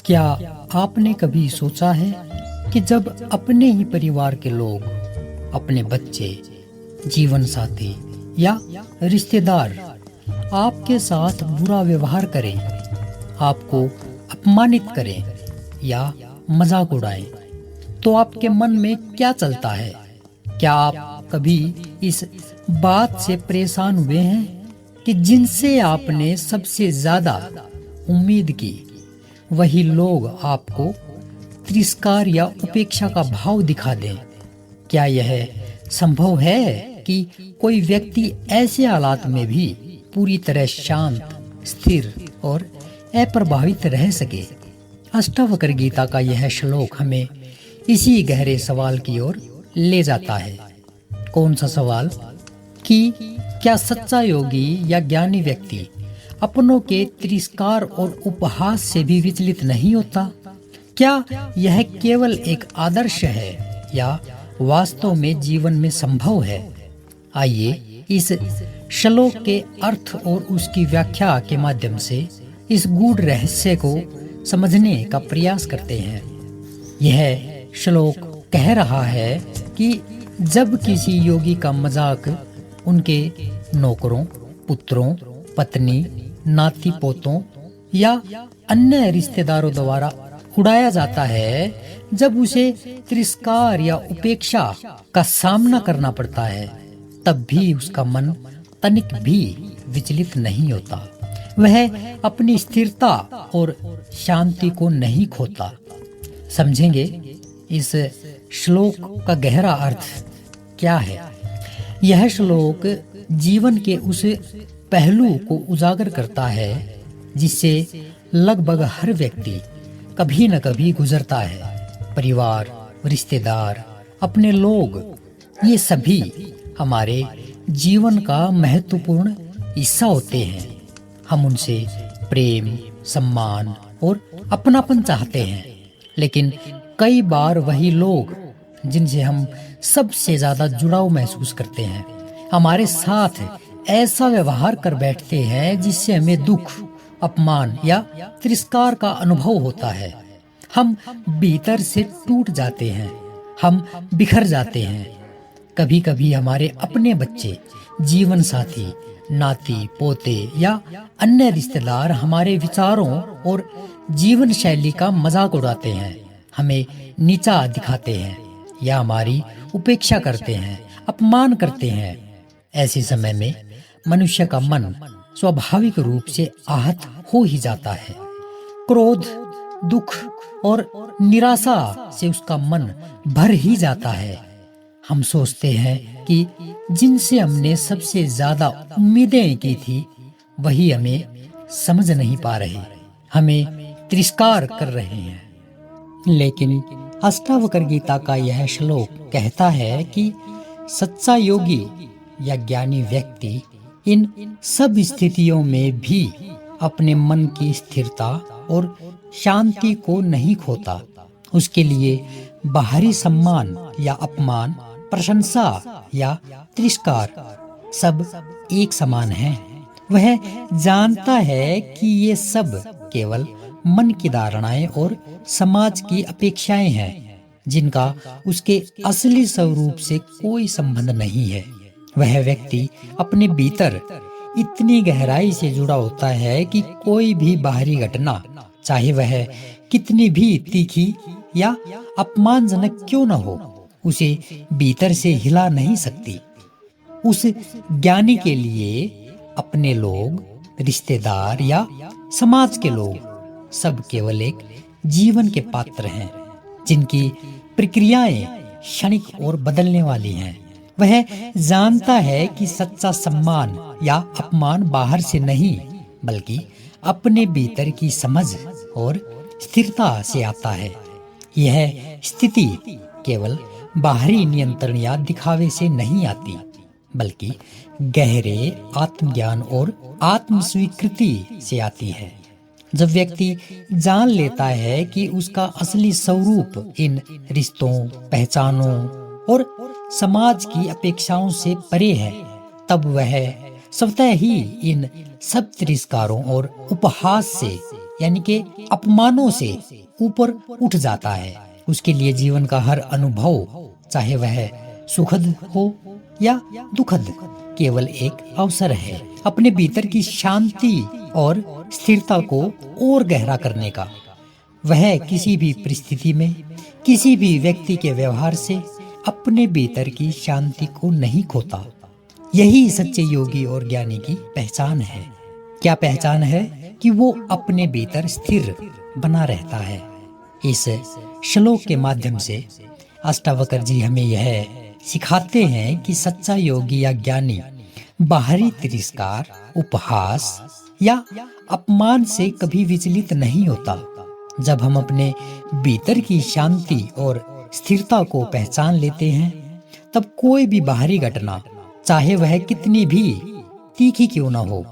क्या आपने कभी सोचा है कि जब अपने ही परिवार के लोग, अपने बच्चे, जीवन साथी या रिश्तेदार आपके साथ बुरा व्यवहार करें, आपको अपमानित करें या मजाक उड़ाएं, तो आपके मन में क्या चलता है? क्या आप कभी इस बात से परेशान हुए हैं कि जिनसे आपने सबसे ज्यादा उम्मीद की, वही लोग आपको तिरस्कार या उपेक्षा का भाव दिखा दें? क्या यह संभव है कि कोई व्यक्ति ऐसे हालात में भी पूरी तरह शांत, स्थिर और अप्रभावित रह सके? अष्टावक्र गीता का यह श्लोक हमें इसी गहरे सवाल की ओर ले जाता है। कौन सा सवाल? कि क्या सच्चा योगी या ज्ञानी व्यक्ति अपनों के तिरस्कार और उपहास से भी विचलित नहीं होता? क्या यह केवल एक आदर्श है या वास्तव में जीवन में संभव है? आइए इस श्लोक के अर्थ और उसकी व्याख्या के माध्यम से इस गूढ़ रहस्य को समझने का प्रयास करते हैं। यह श्लोक कह रहा है कि जब किसी योगी का मजाक उनके नौकरों, पुत्रों, पत्नी, नाती पोतों या अन्य रिश्तेदारों द्वारा उड़ाया जाता है, जब उसे तिरस्कार या उपेक्षा का सामना करना पड़ता है, तब भी उसका मन तनिक भी विचलित नहीं होता। वह अपनी स्थिरता और शांति को नहीं खोता। समझेंगे इस श्लोक का गहरा अर्थ क्या है। यह श्लोक जीवन के उस पहलू को उजागर करता है जिससे लगभग हर व्यक्ति कभी न कभी गुजरता है। परिवार, रिश्तेदार, अपने लोग, ये सभी हमारे जीवन का महत्वपूर्ण हिस्सा होते हैं। हम उनसे प्रेम, सम्मान और अपनापन चाहते हैं, लेकिन कई बार वही लोग जिनसे हम सबसे ज्यादा जुड़ाव महसूस करते हैं, हमारे साथ ऐसा व्यवहार कर बैठते हैं जिससे हमें दुख, अपमान या तिरस्कार का अनुभव होता है। हम भीतर से टूट जाते हैं, हम बिखर जाते हैं। कभी कभी हमारे अपने बच्चे, जीवन साथी, नाती पोते या अन्य रिश्तेदार हमारे विचारों और जीवन शैली का मजाक उड़ाते हैं, हमें नीचा दिखाते हैं या हमारी उपेक्षा करते हैं, अपमान करते हैं। ऐसे समय में मनुष्य का मन स्वाभाविक रूप से आहत हो ही जाता है। क्रोध, दुख और निराशा से उसका मन भर ही जाता है। हम सोचते हैं कि जिनसे हमने सबसे ज्यादा उम्मीदें की थी, वही हमें समझ नहीं पा रहे, हमें तिरस्कार कर रहे हैं। लेकिन अष्टावक्र गीता का यह श्लोक कहता है कि सच्चा योगी या ज्ञानी व्यक्ति इन सब स्थितियों में भी अपने मन की स्थिरता और शांति को नहीं खोता। उसके लिए बाहरी सम्मान या अपमान, प्रशंसा या तिरस्कार सब एक समान है। वह जानता है कि ये सब केवल मन की धारणाएं और समाज की अपेक्षाएं हैं, जिनका उसके असली स्वरूप से कोई संबंध नहीं है। वह व्यक्ति अपने भीतर इतनी गहराई से जुड़ा होता है कि कोई भी बाहरी घटना, चाहे वह कितनी भी तीखी या अपमानजनक क्यों न हो, उसे भीतर से हिला नहीं सकती। उस ज्ञानी के लिए अपने लोग, रिश्तेदार या समाज के लोग सब केवल एक जीवन के पात्र हैं, जिनकी प्रक्रियाएं क्षणिक और बदलने वाली हैं। वह जानता है कि सच्चा सम्मान या अपमान बाहर से नहीं, बल्कि अपने भीतर की समझ और स्थिरता से आता है। यह स्थिति केवल बाहरी नियंत्रण या दिखावे से नहीं आती, बल्कि गहरे आत्मज्ञान और आत्म स्वीकृति से आती है। जब व्यक्ति जान लेता है कि उसका असली स्वरूप इन रिश्तों, पहचानों और समाज की अपेक्षाओं से परे है, तब वह स्वतः ही इन सब तिरस्कारों और उपहास से यानी कि अपमानों से ऊपर उठ जाता है। उसके लिए जीवन का हर अनुभव, चाहे वह सुखद हो या दुखद, केवल एक अवसर है अपने भीतर की शांति और स्थिरता को और गहरा करने का। वह किसी भी परिस्थिति में, किसी भी व्यक्ति के व्यवहार से अपने भीतर की शांति को नहीं खोता। यही सच्चे योगी और ज्ञानी की पहचान है। क्या पहचान है? कि वो अपने भीतर स्थिर बना रहता है। इस श्लोक के माध्यम से अष्टावक्र जी हमें यह सिखाते हैं कि सच्चा योगी या ज्ञानी बाहरी तिरस्कार, उपहास या अपमान से कभी विचलित नहीं होता। जब हम अपने भीतर की शांति और स्थिरता को पहचान लेते हैं, तब कोई भी बाहरी घटना, चाहे वह कितनी भी तीखी क्यों न हो,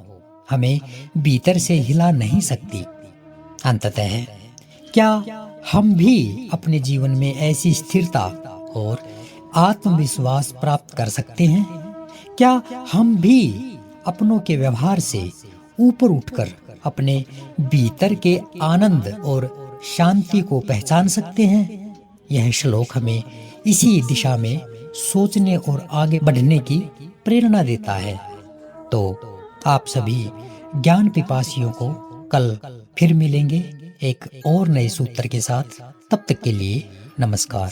हमें भीतर से हिला नहीं सकती। अंततः क्या हम भी अपने जीवन में ऐसी स्थिरता और आत्मविश्वास प्राप्त कर सकते हैं? क्या हम भी अपनों के व्यवहार से ऊपर उठकर अपने भीतर के आनंद और शांति को पहचान सकते हैं? यह श्लोक हमें इसी दिशा में सोचने और आगे बढ़ने की प्रेरणा देता है। तो आप सभी ज्ञान पिपासियों को कल फिर मिलेंगे एक और नए सूत्र के साथ। तब तक के लिए नमस्कार।